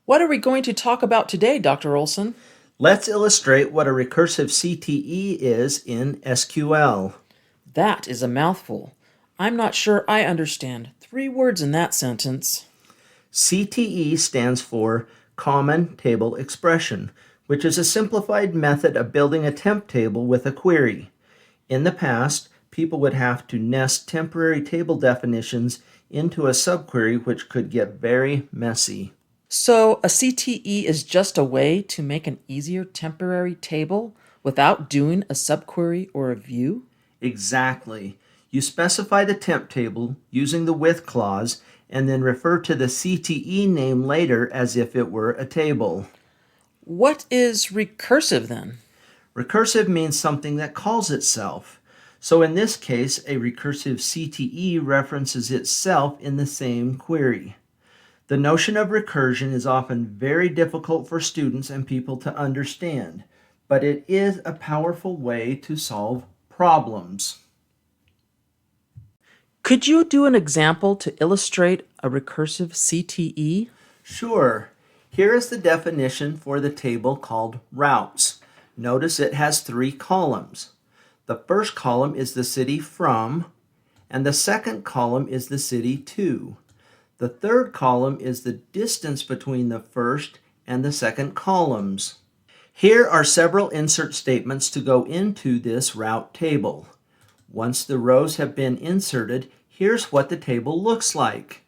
What are we going to talk about today, Dr. Olson? Let's illustrate what a recursive CTE is in SQL. That is a mouthful. I'm not sure I understand 3 words in that sentence. CTE stands for Common Table Expression, which is a simplified method of building a temp table with a query. In the past, people would have to nest temporary table definitions into a subquery, which could get very messy. So, a CTE is just a way to make an easier temporary table without doing a subquery or a view? Exactly. You specify the temp table using the with clause and then refer to the CTE name later as if it were a table. What is recursive then? Recursive means something that calls itself. So in this case, a recursive CTE references itself in the same query. The notion of recursion is often very difficult for students and people to understand, but it is a powerful way to solve problems. Could you do an example to illustrate a recursive CTE? Sure. Here is the definition for the table called routes. Notice it has 3 columns. The first column is the city from, and the second column is the city to. The third column is the distance between the first and the second columns. Here are several insert statements to go into this route table. Once the rows have been inserted, here's what the table looks like.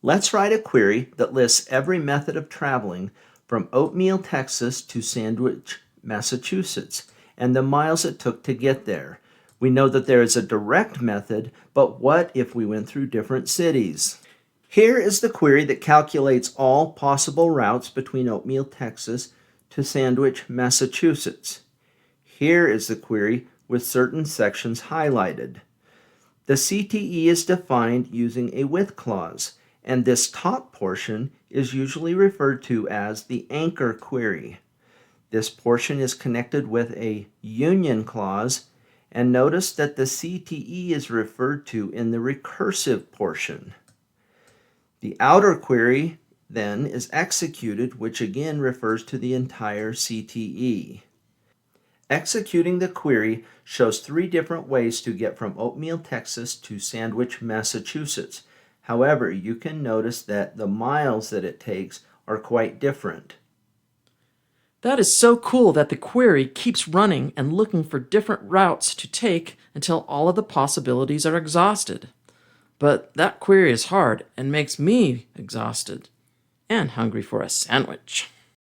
Let's write a query that lists every method of traveling from Oatmeal, Texas to Sandwich, Massachusetts, and the miles it took to get there. We know that there is a direct method, but what if we went through different cities? Here is the query that calculates all possible routes between Oatmeal, Texas to Sandwich, Massachusetts. Here is the query with certain sections highlighted. The CTE is defined using a with clause, and this top portion is usually referred to as the anchor query. This portion is connected with a union clause, and notice that the CTE is referred to in the recursive portion. The outer query then is executed, which again refers to the entire CTE. Executing the query shows 3 different ways to get from Oatmeal, Texas to Sandwich, Massachusetts. However, you can notice that the miles that it takes are quite different. That is so cool that the query keeps running and looking for different routes to take until all of the possibilities are exhausted. But that query is hard and makes me exhausted and hungry for a sandwich.